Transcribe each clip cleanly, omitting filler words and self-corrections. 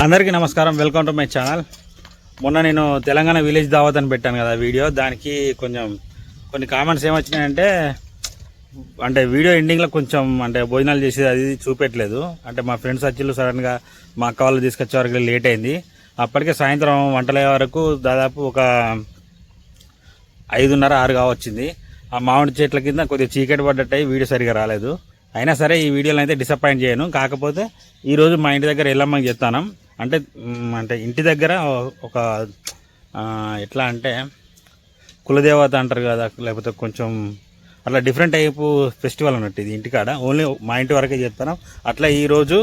అందరికీ నమస్కారం, welcome to my channel. మొన్న నేను తెలంగాణ విలేజ్ దావత్ అని పెట్టాను కదా వీడియో, దానికి కొన్ని కామెంట్స్ ఏమొచ్చినాయంటే అంటే వీడియో ఎండింగ్లో కొంచెం అంటే భోజనాలు చేసేది అది చూపెట్టలేదు. అంటే మా ఫ్రెండ్స్ వచ్చి సడన్గా మా అక్క వాళ్ళు తీసుకొచ్చే వరకు లేట్ అయింది. అప్పటికే సాయంత్రం వంటలయ్యే వరకు దాదాపు ఒక 5:30-6 కావచ్చింది. ఆ మామిడి చెట్ల కింద కొద్దిగా చీకటి పడ్డట్టు వీడియో సరిగా రాలేదు. అయినా సరే ఈ వీడియోలో అయితే డిసప్పాయింట్ చేయను. కాకపోతే ఈరోజు మా ఇంటి దగ్గర ఎల్లమ్మకి చెప్తాను. అంటే ఇంటి దగ్గర ఒక ఎట్లా అంటే కులదేవత అంటారు కదా, లేకపోతే కొంచెం అట్లా డిఫరెంట్ టైపు ఫెస్టివల్ అన్నట్టు. ఇది ఇంటికాడ ఓన్లీ మా ఇంటి వరకే చేస్తాను. అట్లా ఈరోజు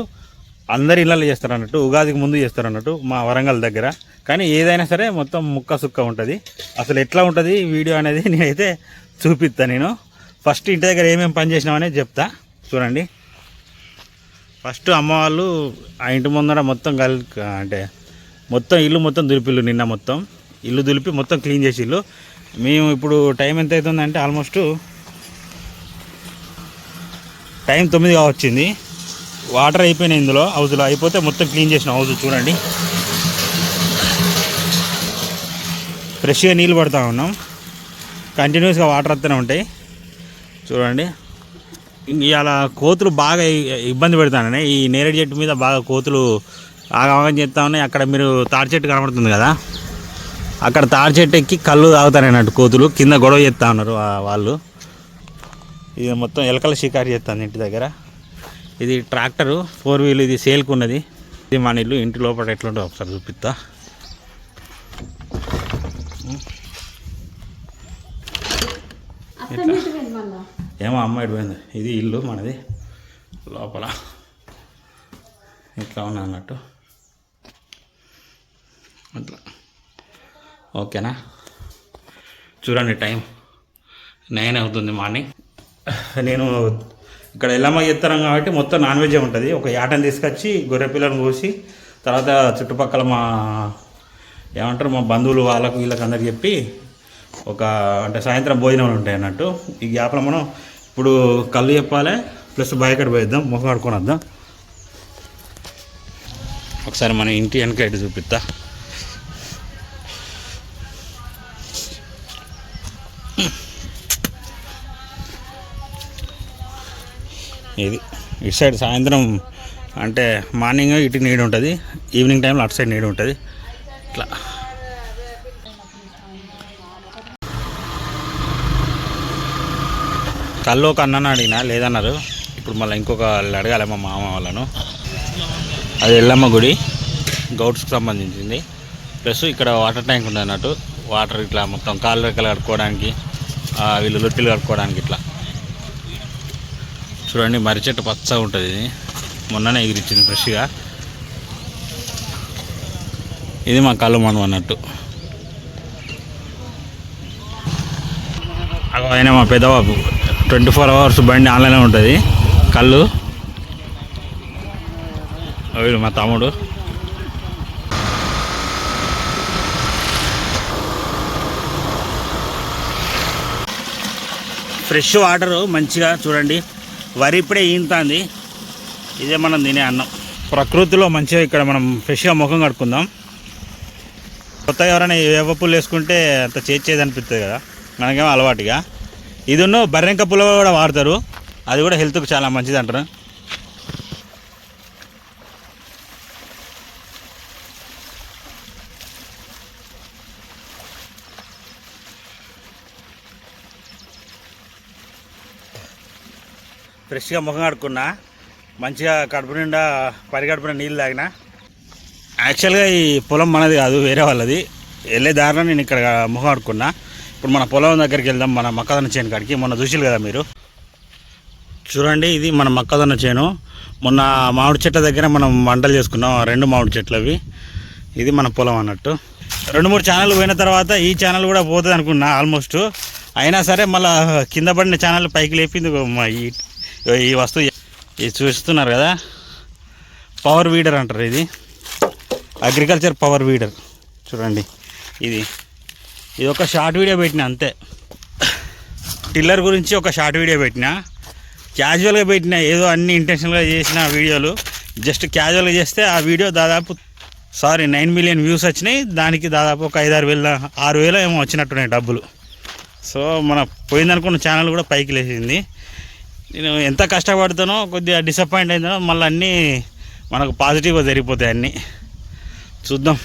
అందరి ఇళ్ళల్లో చేస్తారు అన్నట్టు, ఉగాదికి ముందు చేస్తారు అన్నట్టు మా వరంగల్ దగ్గర. కానీ ఏదైనా సరే మొత్తం ముక్క సుక్క ఉంటుంది. అసలు ఎట్లా ఉంటుంది వీడియో అనేది నేనైతే చూపిస్తాను. నేను ఫస్ట్ ఇంటి దగ్గర ఏమేమి పని చేసినామనేది చెప్తా, చూడండి. ఫస్ట్ అమ్మ వాళ్ళు ఆ ఇంటి ముందర మొత్తం అంటే మొత్తం ఇల్లు మొత్తం దులిపిల్లు. నిన్న మొత్తం ఇల్లు దులిపి మొత్తం క్లీన్ చేసి ఇల్లు. మేము ఇప్పుడు టైం ఎంత అవుతుందంటే ఆల్మోస్ట్ టైం 9 కావచ్చింది. వాటర్ అయిపోయినాయి ఇందులో, హౌస్లో అయిపోతే మొత్తం క్లీన్ చేసిన హౌస్. చూడండి, ఫ్రెష్గా నీళ్ళు పడుతూ ఉన్నాం. కంటిన్యూస్గా వాటర్ వస్తూనే ఉంటాయి. చూడండి, ఇలా కోతులు బాగా ఇబ్బంది పెడతానని ఈ నేరేడు చెట్టు మీద బాగా కోతులు ఆగమగం చేస్తూ ఉన్నాయి. అక్కడ మీరు తాడి చెట్టు కనబడుతుంది కదా, అక్కడ తాడి చెట్టు ఎక్కి కళ్ళు తాగుతారన్నట్టు కోతులు. కింద గొడవ చేస్తూ ఉన్నారు వాళ్ళు. ఇది మొత్తం ఎలకల షికారు చేస్తుంది ఇంటి దగ్గర. ఇది ట్రాక్టరు 4 వీల్, ఇది సేల్కి ఉన్నది. ఇది మన ఇల్లు. ఇంటి లోపల ఎట్లుంటుందో ఒకసారి చూపిస్తా. ఏమో అమ్మాయి పోయింది. ఇది ఇల్లు మనది. లోపల ఇట్లా ఉన్నా అన్నట్టు అట్లా. ఓకేనా, చూడండి టైం 9 అవుతుంది మార్నింగ్. నేను ఇక్కడ ఎల్లమ్మ ఎత్తరం కాబట్టి మొత్తం నాన్ వెజే ఉంటుంది. ఒక యాటని తీసుకొచ్చి గొర్రె పిల్లను కోసి తర్వాత చుట్టుపక్కల ఏమంటారు మా బంధువులు వాళ్ళకు వీళ్ళకి అందరికి చెప్పి అంటే సాయంత్రం భోజనాలు ఉంటాయి అన్నట్టు. ఈ గ్యాప్లో మనం ఇప్పుడు కళ్ళు చెప్పాలి, ప్లస్ బయకడ పోయిద్దాం, ముఖం కడుకొని వద్దాం. ఒకసారి మన ఇంటి వెనక ఇటు చూపిస్తా. ఇది ఇటు సైడ్ సాయంత్రం అంటే మార్నింగ్ ఇటు నీడు ఉంటుంది, ఈవినింగ్ టైంలో అటు సైడ్ నీడు ఉంటుంది. ఇట్లా కళ్ళు ఒక అన్నను అడిగినా లేదన్నారు. ఇప్పుడు మళ్ళీ ఇంకొక అడగాలి మా మామ వాళ్ళను. అది ఎల్లమ్మ గుడి, గౌడ్స్కి సంబంధించింది. ప్లస్ ఇక్కడ వాటర్ ట్యాంక్ ఉంది అన్నట్టు. వాటర్ ఇట్లా మొత్తం కాళ్ళు రెక్కలు కట్టుకోవడానికి, వీళ్ళు లొట్టిలు కట్టుకోవడానికి ఇట్లా. చూడండి, మర్రి చెట్టు పచ్చగా ఉంటుంది. ఇది మొన్ననే ఎగిరిచ్చింది ఫ్రెష్గా. ఇది మా కళ్ళు మనం అన్నట్టు. ఆయన మా పెద్దబాబు 24 అవర్స్ బండి ఆన్లైన్లో ఉంటుంది. కళ్ళు వీడు మా తమ్ముడు. ఫ్రెష్ వాటరు మంచిగా చూడండి. వరి ఇప్పుడే ఈంతుంది. ఇదే మనం తినే అన్నం. ప్రకృతిలో మంచిగా ఇక్కడ మనం ఫ్రెష్గా ముఖం కడుక్కుందాం. కొత్తగా ఎవరైనా వేప పుల్లు వేసుకుంటే అంత చేసేది అనిపిస్తుంది కదా, మనకేమో అలవాటుగా. ఇది బర్రెంక పుల్ల కూడా వాడతారు, అది కూడా హెల్త్కి చాలా మంచిది అంటారు. ఫ్రెష్గా ముఖం కడుక్కున్నా, మంచిగా కడుపు నిండా పరిగడుపున నీళ్ళు తాగిన. యాక్చువల్గా ఈ పొలం మనది కాదు, వేరే వాళ్ళది. వెళ్ళే దారిలో నేను ఇక్కడ ముఖం కడుక్కున్నా. ఇప్పుడు మన పొలం దగ్గరికి వెళ్దాం, మన మొక్కజొన్న చేను కాడికి. మొన్న చూసిరు కదా మీరు. చూడండి, ఇది మన మొక్కజొన్న చేను. మొన్న మామిడి చెట్ల దగ్గర మనం వంటలు చేసుకున్నాం, 2 మామిడి చెట్లు అవి. ఇది మన పొలం అన్నట్టు. 2-3 ఛానల్ పోయిన తర్వాత ఈ ఛానల్ కూడా పోతుంది అనుకున్నా ఆల్మోస్ట్. అయినా సరే మళ్ళీ కింద పడిన ఛానల్ పైకి లేపింది ఈ వస్తువు. ఇది చూస్తున్నారు కదా, పవర్ వీడర్ అంటారు. ఇది అగ్రికల్చర్ పవర్ వీడర్. చూడండి, ఇది ఒక షార్ట్ వీడియో పెట్టిన అంతే. టిల్లర్ గురించి ఒక షార్ట్ వీడియో పెట్టిన, క్యాజువల్గా పెట్టిన, ఏదో అన్ని ఇంటెన్షనల్గా చేసిన వీడియోలు. జస్ట్ క్యాజువల్గా చేస్తే ఆ వీడియో దాదాపు 9 మిలియన్ వ్యూస్ వచ్చినాయి. దానికి దాదాపు ఒక 6,000 ఏమో వచ్చినట్టున్నాయి డబ్బులు. సో మన పోయిందనుకున్న ఛానల్ కూడా పైకి లేచింది. నేను ఎంత కష్టపడతానో కొద్దిగా డిసప్పాయింట్ అయిందో మళ్ళీ అన్నీ మనకు పాజిటివ్గా జరిగిపోతాయి అన్నీ. చూద్దాం.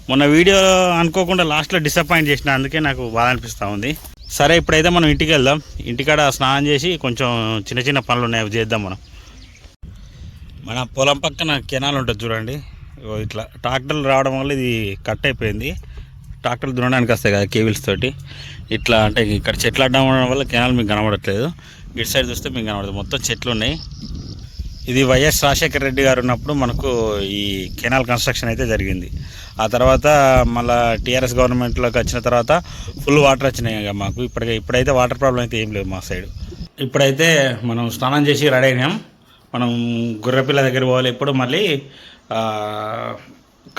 మొన్న వీడియో అనుకోకుండా లాస్ట్లో డిసప్పాయింట్ చేసిన, అందుకే నాకు బాధ అనిపిస్తూ ఉంది. సరే, ఇప్పుడైతే మనం ఇంటికి వెళ్దాం. ఇంటికాడ స్నానం చేసి కొంచెం చిన్న చిన్న పనులు ఉన్నాయి, అవి చేద్దాం. మన పొలం పక్కన కెనాల్ ఉంటుంది చూడండి. ఇట్లా ట్రాక్టర్లు రావడం వల్ల ఇది కట్ అయిపోయింది. ట్రాక్టర్లు దున్నడానికి వస్తాయి కదా కేబుల్స్ తోటి. ఇట్లా అంటే ఇక్కడ చెట్లు అడ్డం ఉండడం వల్ల కెనాల్ మీకు కనబడట్లేదు. ఇటు సైడ్ చూస్తే మీకు కనబడుతుంది, మొత్తం చెట్లు ఉన్నాయి. ఇది వైఎస్ రాజశేఖర రెడ్డి గారు ఉన్నప్పుడు మనకు ఈ కెనాల్ కన్స్ట్రక్షన్ అయితే జరిగింది. ఆ తర్వాత మళ్ళీ టీఆర్ఎస్ గవర్నమెంట్లోకి వచ్చిన తర్వాత ఫుల్ వాటర్ వచ్చినాయి మాకు. ఇప్పుడైతే వాటర్ ప్రాబ్లం అయితే ఏం లేదు మా సైడ్. ఇప్పుడైతే మనం స్నానం చేసి రెడీ అయినాం. మనం గుర్రపిల్ల దగ్గర పోవాలి. ఇప్పుడు మళ్ళీ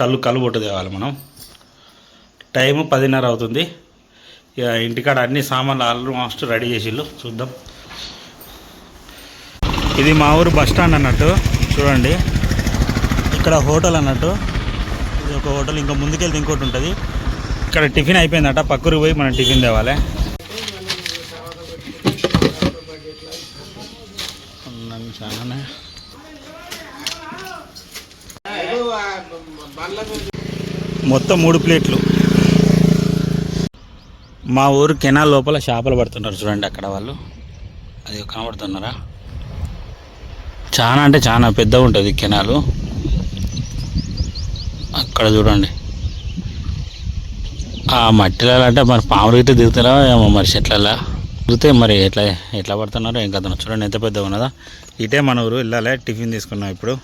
కళ్ళు పొట్టు తేవాలి. మనం టైము 10:30 అవుతుంది. ఇక ఇంటికాడ అన్ని సామాన్లు ఆల్మోస్ట్ రెడీ చేసిళ్ళు. చూద్దాం. ఇది మా ఊరు బస్ స్టాండ్ అన్నట్టు చూడండి. ఇక్కడ హోటల్ అన్నట్టు, ఇది ఒక హోటల్. ఇంకా ముందుకెళ్తే ఇంకోటి ఉంటుంది. ఇక్కడ టిఫిన్ అయిపోయిందట, పక్కూరికి పోయి మనం టిఫిన్ తేవాలి. మొత్తం 3 ప్లేట్లు. మా ఊరు కెనాల్ లోపల చేపలు పడుతున్నారు చూడండి. అక్కడ వాళ్ళు అది కనబడుతున్నారా? చాలా అంటే చాలా పెద్దగా ఉంటుంది కెనాలు. అక్కడ చూడండి. ఆ మట్టిలలో అంటే మరి పాములు అయితే దిగుతారా ఏమో, మరి చెట్లలో దిగితే మరి ఎట్లా పడుతున్నారో ఏం కథ. చూడండి ఎంత పెద్దగా ఉన్నదా. ఇటే మన ఊరు వెళ్ళాలి. టిఫిన్ తీసుకున్నాం ఇప్పుడు.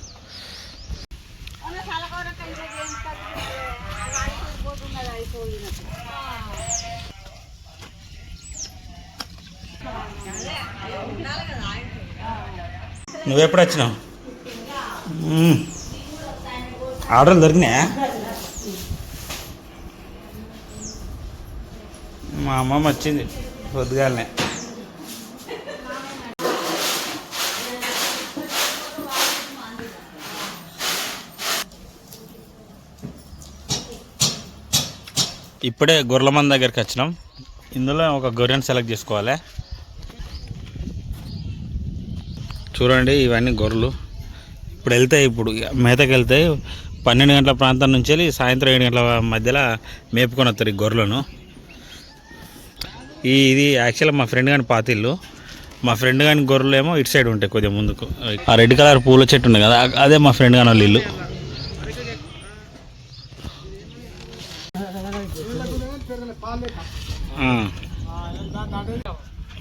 నువ్వెప్పుడు వచ్చినావు? ఆర్డర్లు దొరికినాయా? మా అమ్మమ్మ వచ్చింది పొద్దుగాలనే. ఇప్పుడే గొర్రెల మంద దగ్గరికి వచ్చినాం. ఇందులో ఒక గొర్రెను సెలెక్ట్ చేసుకోవాలి. చూడండి, ఇవన్నీ గొర్రెలు ఇప్పుడు వెళ్తాయి. ఇప్పుడు మేతకి వెళ్తాయి. 12 గంటల ప్రాంతం నుంచి వెళ్ళి సాయంత్రం 7 గంటల మధ్యలో మేపుకొని వస్తారు ఈ గొర్రెలను. ఇది యాక్చువల్గా మా ఫ్రెండ్ కానీ పాతిళ్ళు. మా ఫ్రెండ్ కానీ గొర్రెలు ఏమో ఇటు సైడ్ ఉంటాయి కొద్దిగా ముందుకు. ఆ రెడ్ కలర్ పూల చెట్టు ఉంది కదా, అదే మా ఫ్రెండ్ కానీ వాళ్ళు ఇల్లు.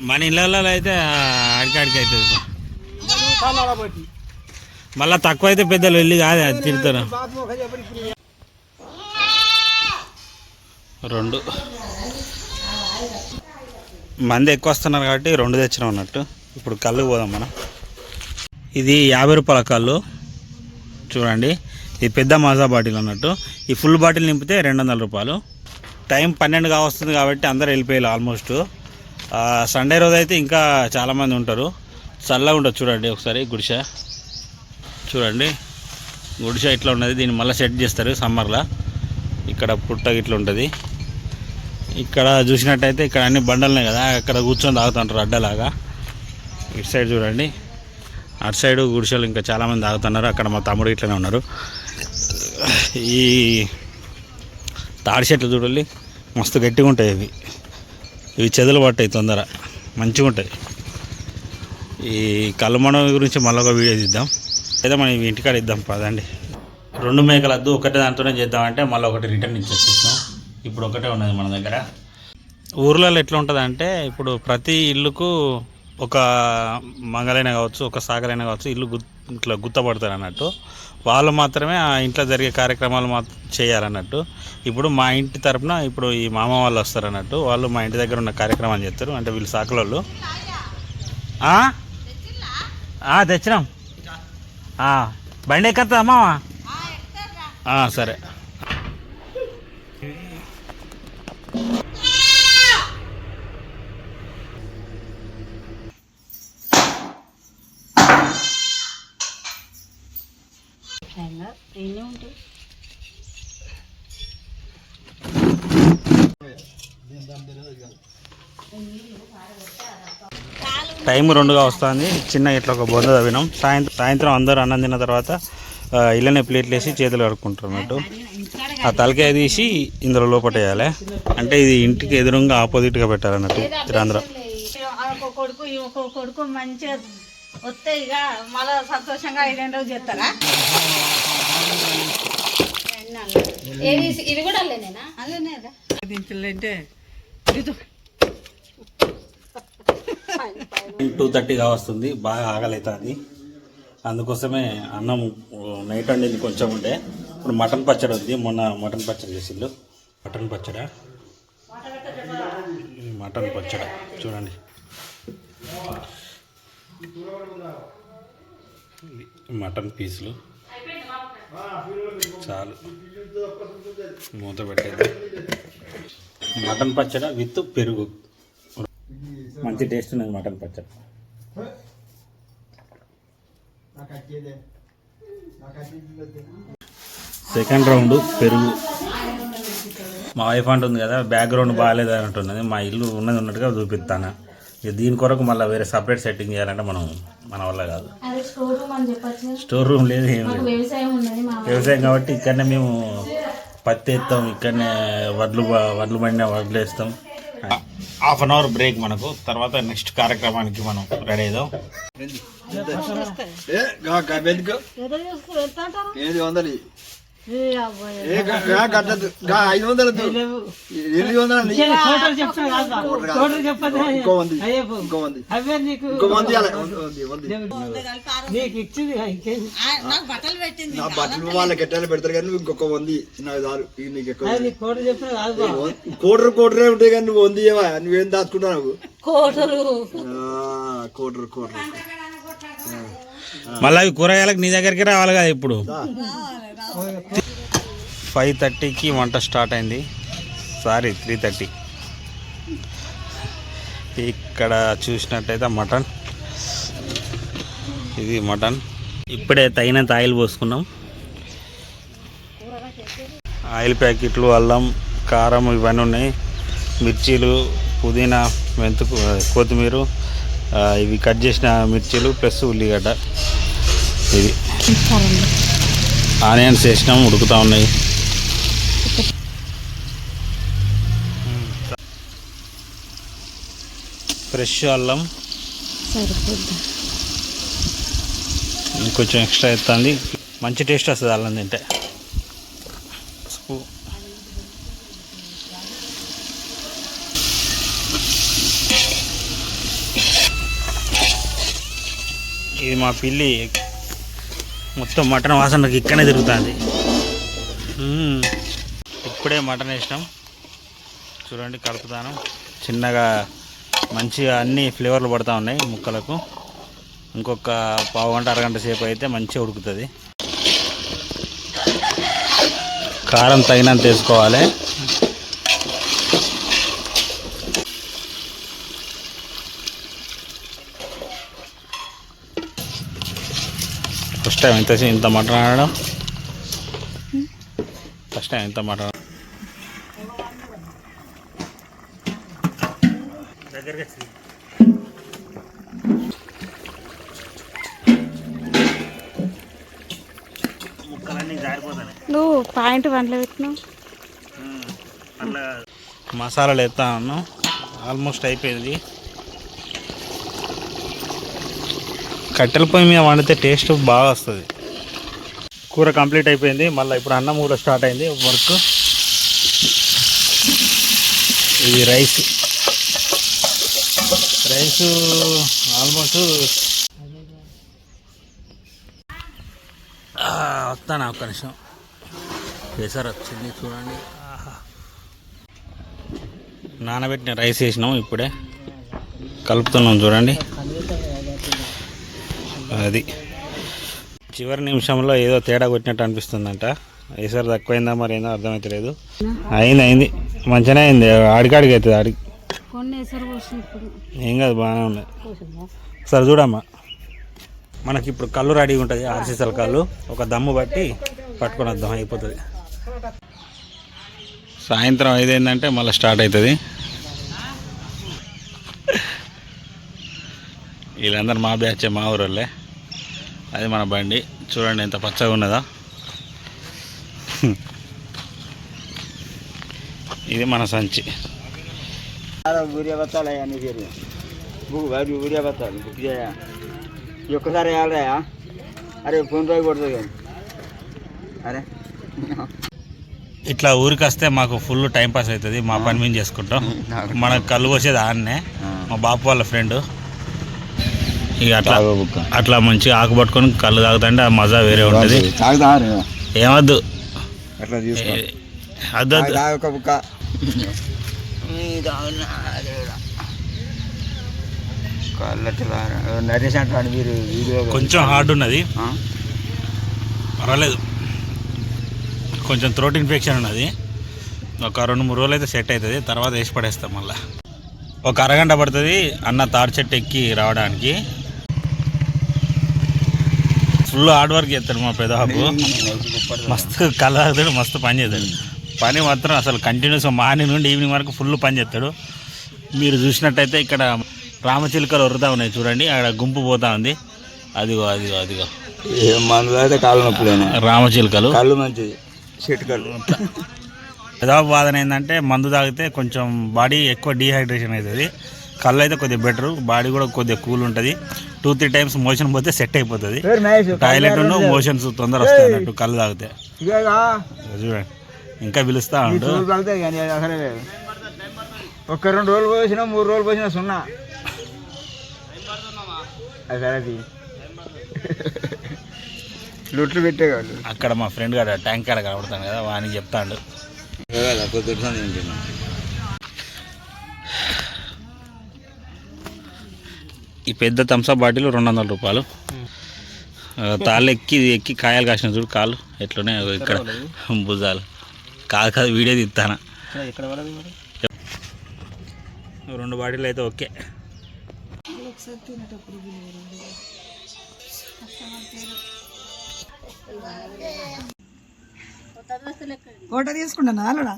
మన ఇళ్ళల్లో అయితే అడికాడికి అవుతుంది. మళ్ళీ తక్కువ అయితే పెద్దలు వెళ్ళి కాదు, అది తిడతారు. 2 మంది ఎక్కువ వస్తున్నారు కాబట్టి 2 తెచ్చినాం అన్నట్టు. ఇప్పుడు కళ్ళు పోదాం మనం. ఇది 50 రూపాయల కళ్ళు చూడండి. ఇది పెద్ద మాజా బాటిల్ అన్నట్టు. ఈ ఫుల్ బాటిల్ నింపితే 200 రూపాయలు. టైం 12 వస్తుంది కాబట్టి అందరు వెళ్ళిపోయారు ఆల్మోస్ట్. సండే రోజు అయితే ఇంకా చాలామంది ఉంటారు. చల్లగా ఉంటుంది చూడండి. ఒకసారి గుడిసె చూడండి. గుడిసె ఇట్లా ఉన్నది. దీన్ని మళ్ళీ సెట్ చేస్తారు సమ్మర్లో. ఇక్కడ పుట్ట ఇట్లా ఉంటుంది. ఇక్కడ చూసినట్టయితే ఇక్కడ అన్ని బండలున్నాయి కదా, అక్కడ కూర్చొని తాగుతుంటారు అడ్డలాగా. ఇటు సైడ్ చూడండి. అటు సైడు గుడిసెలు ఇంకా చాలామంది తాగుతున్నారు. అక్కడ మా తమ్ముడు ఇట్లనే ఉన్నారు. ఈ తాడి చెట్లు చూడండి, మస్తు గట్టిగా ఉంటాయి. ఇవి చెదలు పట్టాయి తొందర, మంచిగా ఉంటాయి. ఈ కళ్ళమడం గురించి మళ్ళీ ఒక వీడియో తీద్దాం. లేదా మనం ఇవి ఇంటికాడ ఇద్దాం పదండి. 2 మేకలు వద్దు, ఒకటే దాంతోనే చేద్దామంటే మళ్ళీ ఒకటి రిటర్న్ ఇచ్చేస్తాం. ఇప్పుడు ఒకటే ఉన్నది మన దగ్గర. ఊర్లలో ఎట్లా ఉంటుంది అంటే, ఇప్పుడు ప్రతి ఇల్లుకు ఒక మంగళైనా కావచ్చు, ఒక సాగరైనా కావచ్చు, ఇల్లు ఇట్లా గుర్తపడతారు అన్నట్టు. వాళ్ళు మాత్రమే ఆ ఇంట్లో జరిగే కార్యక్రమాలు చేయాలన్నట్టు. ఇప్పుడు మా ఇంటి తరపున ఇప్పుడు ఈ మామ వాళ్ళు వస్తారు అన్నట్టు. వాళ్ళు మా ఇంటి దగ్గర ఉన్న కార్యక్రమాలు చేస్తారు. అంటే వీళ్ళు సాకులోళ్ళు. తెచ్చినాం. బండి ఎక్కతా మామ? సరే. టైం 2గా వస్తుంది. చిన్న ఇట్లా ఒక బొంద తవ్వినాం. సాయంత్రం అందరూ అన్నం తిన్న తర్వాత ఇళ్ళనే ప్లేట్లు వేసి చేతులు కడుక్కుంటారు అన్నట్టు. ఆ తలకాయ తీసి ఇందులో లోపటేయాలి. అంటే ఇది ఇంటికి ఎదురుగా ఆపోజిట్గా పెట్టాలన్నట్టు రంధ్రం. కొడుకు మంచిగా వస్తే ఇక మళ్ళీ సంతోషంగా 2 రోజులు చేస్తారా? ఇది కూడా అల్లేనేనా? అల్లేనేదా దించలేంటే 2:30గా వస్తుంది. బాగా ఆకలి. అందుకోసమే అన్నం నైట్ వండింది కొంచెం ఉండే. ఇప్పుడు మటన్ పచ్చడి ఉంది. మొన్న మటన్ పచ్చడి చేసిండు. మటన్ పచ్చడి చూడండి. మటన్ పీసులు చాలు, మూత పెట్టేది. మటన్ పచ్చడి విత్ పెరుగు, మంచి టేస్ట్ ఉన్నది మటన్ పచ్చడి. సెకండ్ రౌండ్ పెరుగు. మా వైఫ్ అంటుంది కదా బ్యాక్గ్రౌండ్ బాగాలేదు అంటున్నది. మా ఇల్లు ఉన్నట్టుగా చూపిస్తాను. ఇక దీని కొరకు మళ్ళీ వేరే సపరేట్ సెట్టింగ్ చేయాలంటే మన వల్ల కాదు. స్టోర్ రూమ్ లేదు, ఏం లేదు. వ్యవసాయం కాబట్టి ఇక్కడనే మేము పత్తి వేస్తాం, ఇక్కడనే వడ్లు పండిన వడ్లు వేస్తాం. హాఫ్ అన్ అవర్ బ్రేక్ మనకు. తర్వాత నెక్స్ట్ కార్యక్రమానికి మనం రెడీ అవుదాం. కట్టదు 500 బట్టలు వాళ్ళకి ఎట్లా పెడతారు కానీ నువ్వు ఇంకొక 100 నాకు చాలు. నీకు కోటరే ఉంటాయి కానీ నువ్వు 100 నువ్వేం దాచుకుంటావు? కోటరు మళ్ళీ అవి కూరగాయలకు నీ దగ్గరికి రావాలి కదా. ఇప్పుడు 5:30కి వంట స్టార్ట్ అయింది. 3:30. ఇక్కడ చూసినట్టయితే మటన్, ఇది మటన్. ఇప్పుడే తగినంత ఆయిల్ పోసుకున్నాం. ఆయిల్ ప్యాకెట్లు, అల్లం, కారం ఇవన్నీ ఉన్నాయి. మిర్చీలు, పుదీనా, కొత్తిమీర, ఇవి కట్ చేసిన మిర్చీలు ప్లస్ ఉల్లిగడ్డ. ఇది ఆనియన్స్ వేసినాం, ఉడుకుతూ ఉన్నాయి. ఫ్రెష్ అల్లం ఇంకొంచెం ఎక్స్ట్రా ఎత్తుంది. మంచి టేస్ట్ వస్తుంది అల్లం తింటే. ఇది మా పిల్లి మొత్తం మటన్ వాసనకి ఇక్కడనే తిరుగుతుంది. ఇప్పుడే మటన్ వేసినాం చూడండి, కలుపుతాను. చిన్నగా మంచిగా అన్ని ఫ్లేవర్లు పడుతూ ఉన్నాయి ముక్కలకు. ఇంకొక పావు గంట అరగంట సేపు అయితే మంచిగా ఉడుకుతుంది. కారం తగినంత వేసుకోవాలి. ఫస్ట్ టైం ఇంత మటన్ ఆడడం, ఫస్ట్ టైం ఇంత మటన్. ముక్కలన్నీ జారిపోతాయి. నువ్వు పాయింట్ 1లో పెట్టినావు. అట్లా మసాలాలు వేస్తా ఉన్నాం. ఆల్మోస్ట్ అయిపోయింది. కట్టెల పొయ్యి మీద వండితే టేస్ట్ బాగా వస్తుంది. కూర కంప్లీట్ అయిపోయింది. మళ్ళీ ఇప్పుడు అన్నం కూడా స్టార్ట్ అయింది వర్క్. ఇది రైస్ ఆల్మోస్ట్ వస్తాను. ఒక్క నిమిషం. పెసర్ వచ్చింది చూడండి. నానబెట్టిన రైస్ వేసినాం, ఇప్పుడే కలుపుతున్నాం చూడండి. అది చివరి నిమిషంలో ఏదో తేడా కొట్టినట్టు అనిపిస్తుందంట. ఎసరు తక్కువైందా మరి ఏందో అర్థమవుతలేదు. అయింది మంచిగానే అయింది. ఆడికాడికి అవుతుంది. ఆడికి ఏం కాదు, బాగానే ఉన్నది. సరే చూడమ్మా, మనకి ఇప్పుడు కళ్ళు రెడీగా ఉంటుంది. ఆర్సీసల కళ్ళు ఒక దమ్ము బట్టి పట్టుకొని వద్దాం, అయిపోతుంది. సాయంత్రం 5 అయిందంటే మళ్ళీ స్టార్ట్ అవుతుంది. వీళ్ళందరూ మా బ్యాచ్, మా ఊరోళ్ళే. అది మన బండి చూడండి ఎంత పచ్చగా ఉన్నదా. ఇది మన సంచి. ఊరియా బత్తాలు అన్నీ పేరు ఊరియా బత్తాలు బుక్ చేయ ఒక్కసారి వేయాలయా. అరే ఫోన్ పే కొడుతుంది కానీ అరే ఇట్లా ఊరికి వస్తే మాకు ఫుల్ టైం పాస్ అవుతుంది. మా పని మేము చేసుకుంటాం. మనకు కళ్ళు పోసేది ఆన్నే, మా బాపు వాళ్ళ ఫ్రెండ్. ఇక అట్లా అట్లా మంచిగా ఆకు పట్టుకొని కళ్ళు తాగుతుంటే ఆ మజా వేరే ఉంటుంది. ఏమద్దు నరేష్ అంటాడు మీరు వీడియో కొంచెం హార్డ్ ఉన్నది, పర్వాలేదు. కొంచెం థ్రోట్ ఇన్ఫెక్షన్ ఉన్నది. ఒక 2-3 రోజులు అయితే సెట్ అవుతుంది. తర్వాత వేసి పడేస్తాం. మళ్ళీ ఒక అరగంట పడుతుంది అన్న తాడి చెట్టు ఎక్కి రావడానికి. ఫుల్ హార్డ్ వర్క్ చేస్తాడు మా పెదబాబు. మస్తు కళ్ళ తాగుతాడు, మస్తు పని చేస్తాడు. పని మాత్రం అసలు కంటిన్యూస్గా మార్నింగ్ నుండి ఈవినింగ్ వరకు ఫుల్ పని చేస్తాడు. మీరు చూసినట్టయితే ఇక్కడ రామచిలుకలు వరుతా ఉన్నాయి చూడండి. అక్కడ గుంపు పోతా ఉంది. అదిగో అదిగో అదిగో మందు అయితే కాళ్ళు నొప్పులేనా రామచిలుకలు. కళ్ళు మంచిది, చెట్టు కళ్ళు. పెదబాబు వాదన ఏంటంటే మందు తాగితే కొంచెం బాడీ ఎక్కువ డీహైడ్రేషన్ అవుతుంది. కళ్ళు అయితే కొద్దిగా బెటరు, బాడీ కూడా కొద్దిగా కూల్ ఉంటుంది. 2-3 టైమ్స్ మోషన్ పోతే సెట్ అయిపోతుంది. టాయిలెట్ మోషన్స్ తొందర వస్తాయి అన్నట్టు కళ్ళు తాగితే. చూడండి ఇంకా పిలుస్తా ఉండు. ఒక 2 రోజులు పోసినా 3 రోజులు పోసినా సున్నా. అది లొట్లు పెట్టేవాళ్ళు. అక్కడ మా ఫ్రెండ్ గారు ట్యాంక్ కాడ కనబడతాను కదా, వానికి చెప్తాడు. ఈ పెద్ద థమ్సప్ బాటిల్ 200 రూపాయలు. తాళ్ళు ఎక్కి కాయలు కాసిన చూడు కాళ్ళు ఎట్లునే ఇక్కడ భుజాలు. కాదు వీడియో తీస్తానా. 2 బాటిల్ అయితే ఓకే. ఫోటో తీసుకుంటాను అలా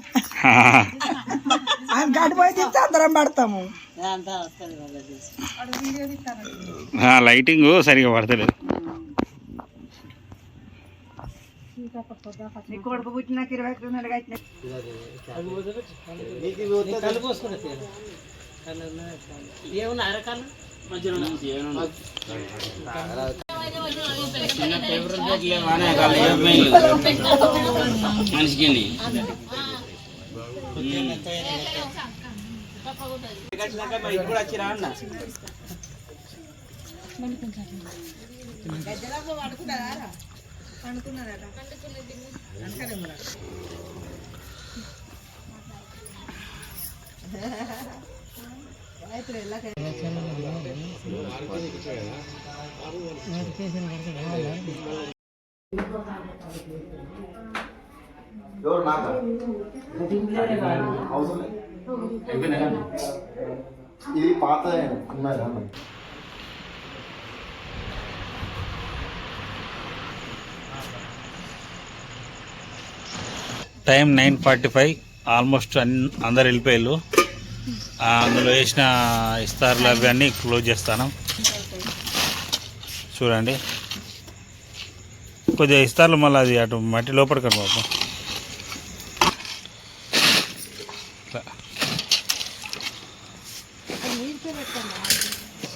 గడిపోయి తింటే అందరం పడతాము. లైటింగ్ సరిగా పడతలేదు. కొడుకు పుట్టినాక 20 క్రోనాలు కట్టిన మనిషికి ఇది పాత ఉన్నారా? టైం 9:45. ఆల్మోస్ట్ అందరు వెళ్ళిపోయారు. అందులో వేసిన ఇస్తార్లు అవి అన్నీ క్లోజ్ చేస్తాను. చూడండి కొద్దిగా ఇస్తార్లు మళ్ళీ అది అటు మట్టి లోపలికి బాబు.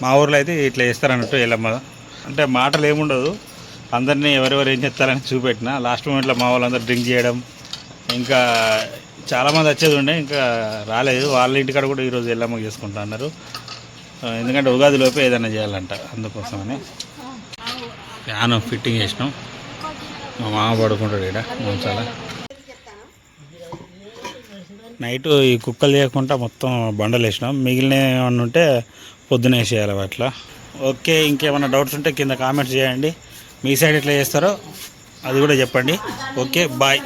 మా ఊర్లో అయితే ఇట్లా చేస్తారన్నట్టు ఎల్లమ్మ. అంటే మాటలు ఏముండదు, అందరినీ ఎవరెవరు ఏం చేస్తారని చూపెట్టిన. లాస్ట్ మూమెంట్లో మా వాళ్ళందరూ డ్రింక్ చేయడం, ఇంకా చాలామంది వచ్చేది ఉండే ఇంకా రాలేదు. వాళ్ళ ఇంటికాడ కూడా ఈరోజు ఎల్లమ్మ చేసుకుంటా అన్నారు. ఎందుకంటే ఉగాది లోపే ఏదైనా చేయాలంట, అందుకోసమని. ఫ్యాన్ ఫిట్టింగ్ చేసినాం. మా మామ పడుకుంటాడు ఇక్కడ మంచాల. నైట్ ఈ కుక్కలు చేయకుండా మొత్తం బండలు వేసినాం. మిగిలిన ఏమన్నా ఉంటే పొద్దున వేసేయాలి అట్లా. ఓకే, ఇంకేమైనా డౌట్స్ ఉంటే కింద కామెంట్స్ చేయండి. మీ సైడ్ ఎట్లా చేస్తారో అది కూడా చెప్పండి. Okay, bye.